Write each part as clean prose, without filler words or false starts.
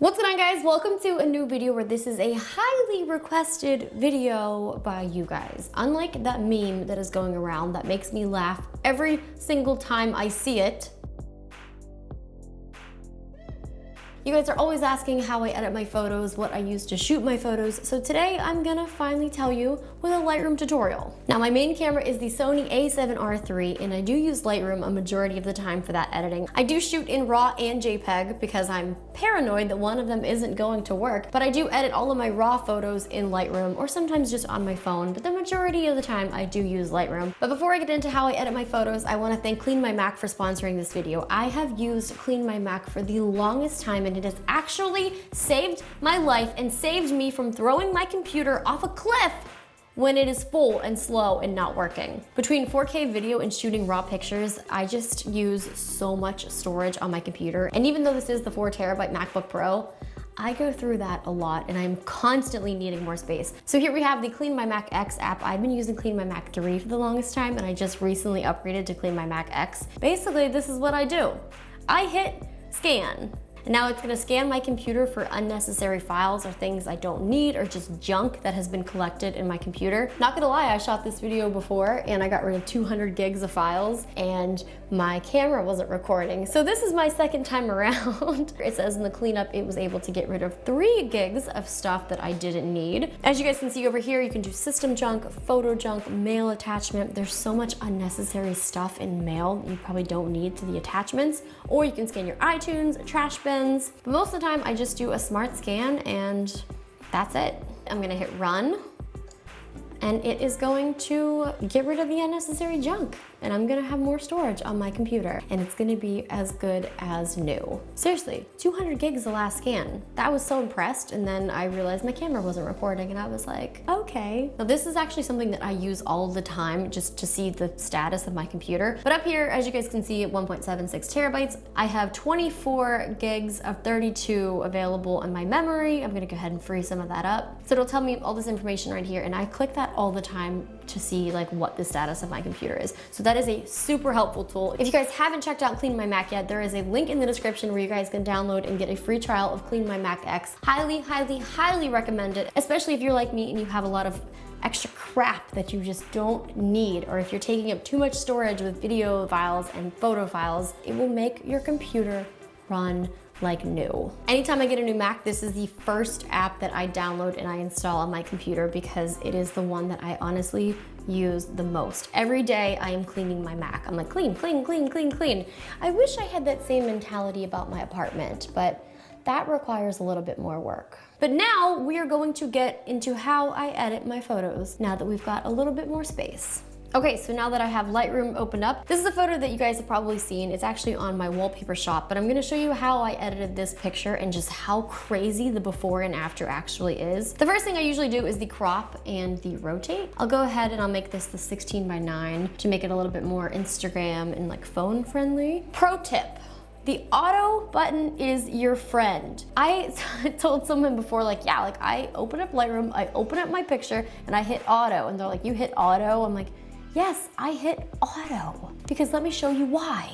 What's going on, guys? Welcome to a new video where this is a highly requested video by you guys. Unlike that meme that is going around that makes me laugh every single time I see it, you guys are always asking how I edit my photos, what I use to shoot my photos, so today I'm gonna finally tell you with a Lightroom tutorial. Now, my main camera is the Sony a7R III, and I do use Lightroom a majority of the time for that editing. I do shoot in RAW and JPEG because I'm paranoid that one of them isn't going to work, but I do edit all of my RAW photos in Lightroom or sometimes just on my phone, but the majority of the time I do use Lightroom. But before I get into how I edit my photos, I wanna thank Clean My Mac for sponsoring this video. I have used Clean My Mac for the longest time, and it has actually saved my life and saved me from throwing my computer off a cliff when it is full and slow and not working. Between 4K video and shooting raw pictures, I just use so much storage on my computer. And even though this is the 4TB MacBook Pro, I go through that a lot and I'm constantly needing more space. So here we have the Clean My Mac X app. I've been using Clean My Mac 3 for the longest time, and I just recently upgraded to Clean My Mac X. Basically, this is what I do. I hit scan. And now it's gonna scan my computer for unnecessary files or things I don't need or just junk that has been collected in my computer. Not gonna lie, I shot this video before and I got rid of 200 gigs of files and my camera wasn't recording. So this is my second time around. It says in the cleanup it was able to get rid of 3 gigs of stuff that I didn't need. As you guys can see over here, you can do system junk, photo junk, mail attachment. There's so much unnecessary stuff in mail you probably don't need to the attachments, or you can scan your iTunes, trash bin. But most of the time I just do a smart scan and that's it. I'm gonna hit run and it is going to get rid of the unnecessary junk, and I'm gonna have more storage on my computer and it's gonna be as good as new. Seriously, 200 gigs the last scan. I was so impressed, and then I realized my camera wasn't recording and I was like, okay. Now this is actually something that I use all the time just to see the status of my computer. But up here, as you guys can see, at 1.76 terabytes, I have 24 gigs of 32 available in my memory. I'm gonna go ahead and free some of that up. So it'll tell me all this information right here, and I click that all the time to see like what the status of my computer is. So that is a super helpful tool. If you guys haven't checked out Clean My Mac yet, there is a link in the description where you guys can download and get a free trial of Clean My Mac X. Highly, highly, highly recommend it, especially if you're like me and you have a lot of extra crap that you just don't need, or if you're taking up too much storage with video files and photo files. It will make your computer run like new. Anytime I get a new Mac, this is the first app that I download and I install on my computer because it is the one that I honestly use the most. Every day I am cleaning my Mac. I'm like, clean, clean, clean, clean, clean. I wish I had that same mentality about my apartment, but that requires a little bit more work. But now we are going to get into how I edit my photos now that we've got a little bit more space. Okay, so now that I have Lightroom opened up, this is a photo that you guys have probably seen. It's actually on my wallpaper shop, but I'm gonna show you how I edited this picture and just how crazy the before and after actually is. The first thing I usually do is the crop and the rotate. I'll go ahead and I'll make this the 16:9 to make it a little bit more Instagram and like phone friendly. Pro tip. The auto button is your friend. I told someone before, like, yeah, like I open up Lightroom, I open up my picture and I hit auto, and they're like, you hit auto? I'm like, yes, I hit auto, because let me show you why.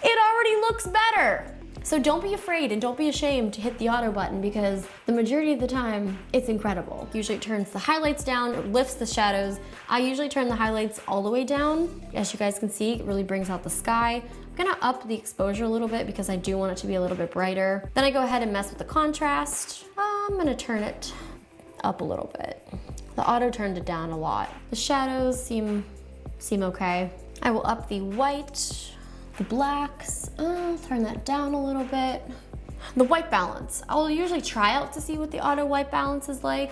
It already looks better. So don't be afraid and don't be ashamed to hit the auto button, because the majority of the time, it's incredible. Usually it turns the highlights down or lifts the shadows. I usually turn the highlights all the way down. As you guys can see, it really brings out the sky. I'm gonna up the exposure a little bit because I do want it to be a little bit brighter. Then I go ahead and mess with the contrast. I'm gonna turn it up a little bit. The auto turned it down a lot. The shadows seem okay. I will up the white, the blacks, turn that down a little bit. The white balance, I'll usually try out to see what the auto white balance is like.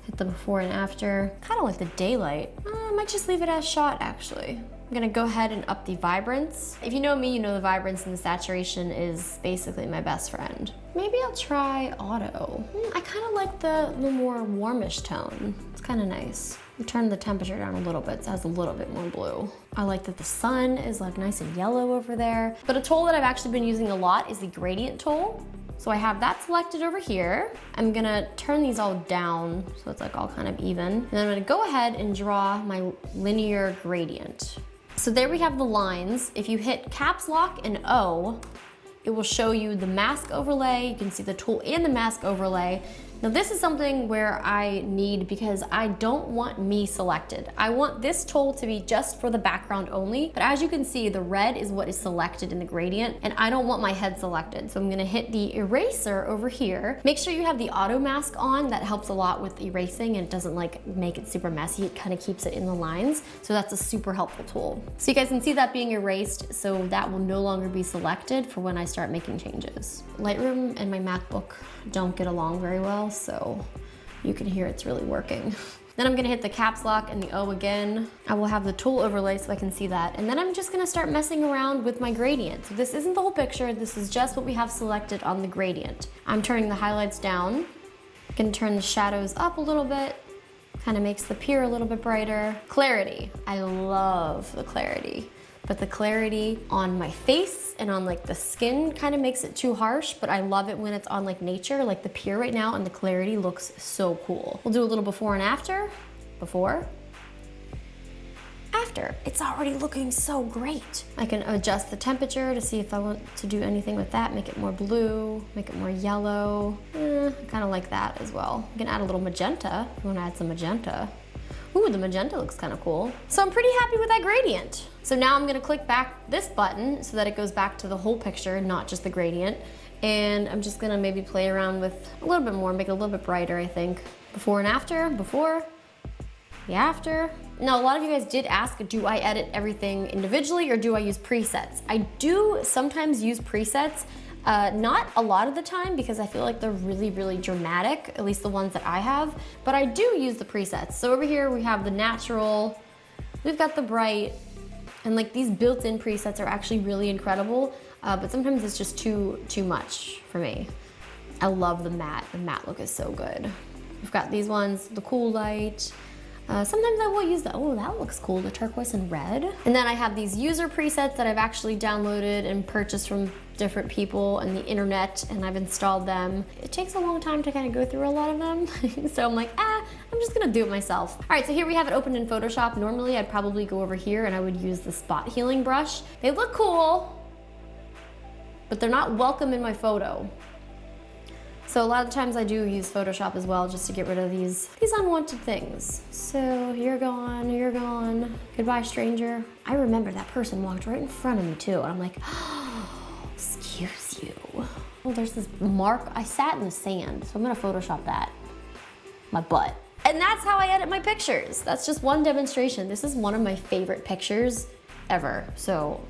Hit the before and after. Kind of like the daylight. I might just leave it as shot actually. I'm gonna go ahead and up the vibrance. If you know me, you know the vibrance and the saturation is basically my best friend. Maybe I'll try auto. I kind of like the more warmish tone. It's kind of nice. Turn the temperature down a little bit so it has a little bit more blue. I like that the sun is like nice and yellow over there. But a tool that I've actually been using a lot is the gradient tool. So I have that selected over here. I'm gonna turn these all down so it's like all kind of even. And then I'm gonna go ahead and draw my linear gradient. So there we have the lines. If you hit caps lock and O, it will show you the mask overlay. You can see the tool and the mask overlay. Now this is something where I need, because I don't want me selected. I want this tool to be just for the background only, but as you can see, the red is what is selected in the gradient, and I don't want my head selected. So I'm gonna hit the eraser over here. Make sure you have the auto mask on. That helps a lot with erasing, and it doesn't like make it super messy. It kind of keeps it in the lines. So that's a super helpful tool. So you guys can see that being erased, so that will no longer be selected for when I start making changes. Lightroom and my MacBook don't get along very well, so you can hear it's really working. Then I'm gonna hit the caps lock and the O again. I will have the tool overlay so I can see that. And then I'm just gonna start messing around with my gradient. So this isn't the whole picture, this is just what we have selected on the gradient. I'm turning the highlights down. Gonna turn the shadows up a little bit. Kind of makes the pier a little bit brighter. Clarity, I love the clarity. But the clarity on my face and on like the skin kind of makes it too harsh, but I love it when it's on like nature, like the pier right now, and the clarity looks so cool. We'll do a little before and after. Before. After. It's already looking so great. I can adjust the temperature to see if I want to do anything with that, make it more blue, make it more yellow. I kind of like that as well. You can add a little magenta if you want to add some magenta. Ooh, the magenta looks kind of cool. So I'm pretty happy with that gradient. So now I'm gonna click back this button so that it goes back to the whole picture, not just the gradient. And I'm just gonna maybe play around with a little bit more, make it a little bit brighter, I think. Before and after, before, the after. Now, a lot of you guys did ask, do I edit everything individually or do I use presets? I do sometimes use presets. Not a lot of the time, because I feel like they're really, really dramatic, at least the ones that I have, but I do use the presets. So over here we have the natural, we've got the bright, and like these built-in presets are actually really incredible, but sometimes it's just too much for me. I love the matte look is so good. We've got these ones, the cool light. Sometimes I will use the, oh, that looks cool, the turquoise and red. And then I have these user presets that I've actually downloaded and purchased from different people on the internet, and I've installed them. It takes a long time to kind of go through a lot of them. So I'm like, I'm just gonna do it myself. All right, so here we have it opened in Photoshop. Normally I'd probably go over here and I would use the spot healing brush. They look cool, but they're not welcome in my photo. So a lot of times I do use Photoshop as well, just to get rid of these unwanted things. So you're gone, goodbye stranger. I remember that person walked right in front of me too, and I'm like, oh, excuse you. Oh, there's this mark, I sat in the sand, so I'm gonna Photoshop that, my butt. And that's how I edit my pictures. That's just one demonstration. This is one of my favorite pictures ever, so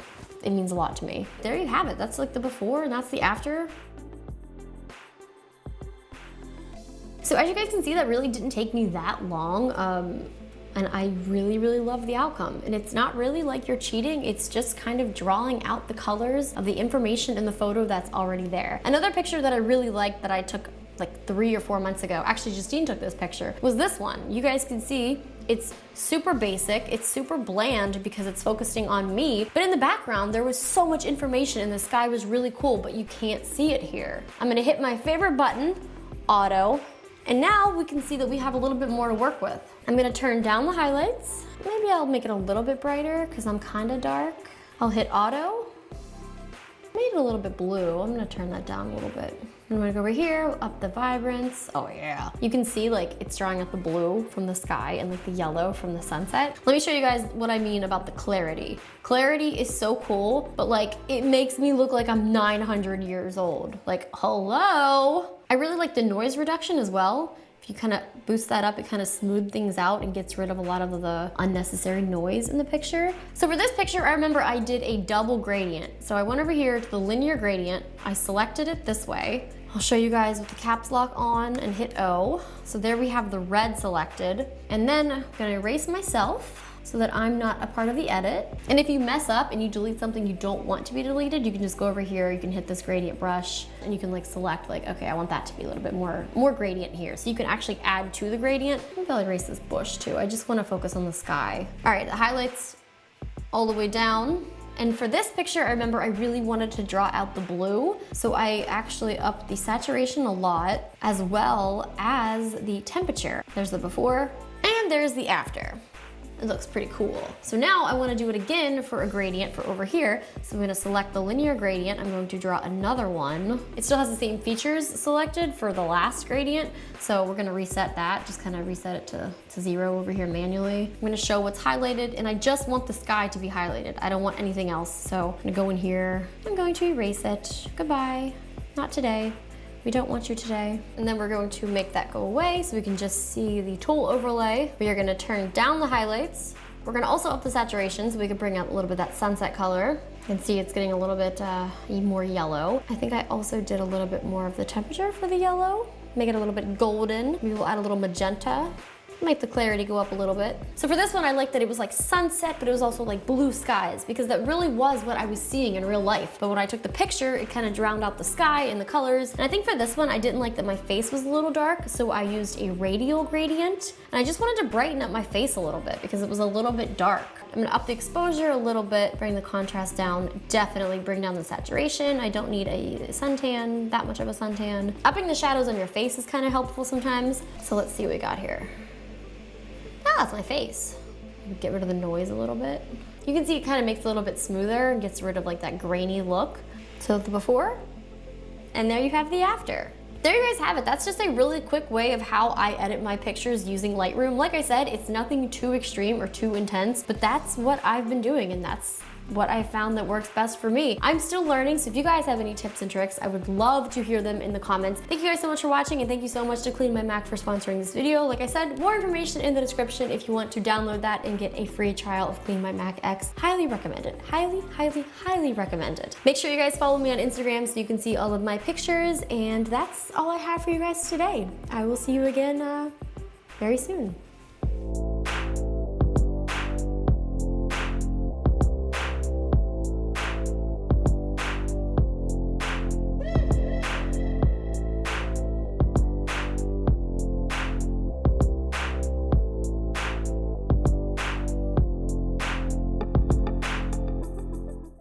it means a lot to me. There you have it, that's like the before and that's the after. So as you guys can see, that really didn't take me that long, and I really, really love the outcome. And it's not really like you're cheating, it's just kind of drawing out the colors of the information in the photo that's already there. Another picture that I really liked that I took like 3 or 4 months ago, actually Justine took this picture, was this one. You guys can see it's super basic, it's super bland because it's focusing on me, but in the background there was so much information and the sky was really cool, but you can't see it here. I'm gonna hit my favorite button, auto, and now we can see that we have a little bit more to work with. I'm gonna turn down the highlights. Maybe I'll make it a little bit brighter because I'm kinda dark. I'll hit auto. Made it a little bit blue. I'm gonna turn that down a little bit. I'm gonna go over here, up the vibrance. Oh yeah. You can see like it's drawing out the blue from the sky and like the yellow from the sunset. Let me show you guys what I mean about the clarity. Clarity is so cool, but like it makes me look like I'm 900 years old. Like, hello? I really like the noise reduction as well. If you kind of boost that up, it kind of smooths things out and gets rid of a lot of the unnecessary noise in the picture. So for this picture, I remember I did a double gradient. So I went over here to the linear gradient. I selected it this way. I'll show you guys with the caps lock on and hit O. So there we have the red selected. And then I'm gonna erase myself so that I'm not a part of the edit. And if you mess up and you delete something you don't want to be deleted, you can just go over here, you can hit this gradient brush, and you can like select like, okay, I want that to be a little bit more gradient here. So you can actually add to the gradient. Maybe I'll erase this bush too. I just wanna focus on the sky. All right, the highlights all the way down. And for this picture, I remember I really wanted to draw out the blue. So I actually upped the saturation a lot, as well as the temperature. There's the before and there's the after. It looks pretty cool. So now I want to do it again for a gradient for over here. So I'm going to select the linear gradient. I'm going to draw another one. It still has the same features selected for the last gradient. So we're going to reset that, just kind of reset it to 0 over here manually. I'm going to show what's highlighted, and I just want the sky to be highlighted. I don't want anything else. So I'm going to go in here. I'm going to erase it. Goodbye. Not today. We don't want you today. And then we're going to make that go away so we can just see the tool overlay. We are gonna turn down the highlights. We're gonna also up the saturation so we can bring out a little bit of that sunset color. You can see it's getting a little bit more yellow. I think I also did a little bit more of the temperature for the yellow. Make it a little bit golden. Maybe we'll add a little magenta. Make the clarity go up a little bit. So for this one, I like that it was like sunset, but it was also like blue skies, because that really was what I was seeing in real life. But when I took the picture, it kind of drowned out the sky and the colors. And I think for this one, I didn't like that my face was a little dark, so I used a radial gradient. And I just wanted to brighten up my face a little bit because it was a little bit dark. I'm gonna up the exposure a little bit, bring the contrast down, definitely bring down the saturation. I don't need a suntan, that much of a suntan. Upping the shadows on your face is kind of helpful sometimes. So let's see what we got here. Ah, that's my face. Get rid of the noise a little bit. You can see it kind of makes it a little bit smoother and gets rid of like that grainy look. So the before, and there you have the after. There you guys have it. That's just a really quick way of how I edit my pictures using Lightroom. Like I said, it's nothing too extreme or too intense, but that's what I've been doing, and that's what I found that works best for me. I'm still learning, so if you guys have any tips and tricks, I would love to hear them in the comments. Thank you guys so much for watching, and thank you so much to Clean My Mac for sponsoring this video. Like I said, more information in the description if you want to download that and get a free trial of Clean My Mac X. Highly recommend it. Highly, highly, highly recommend it. Make sure you guys follow me on Instagram so you can see all of my pictures, and that's all I have for you guys today. I will see you again very soon.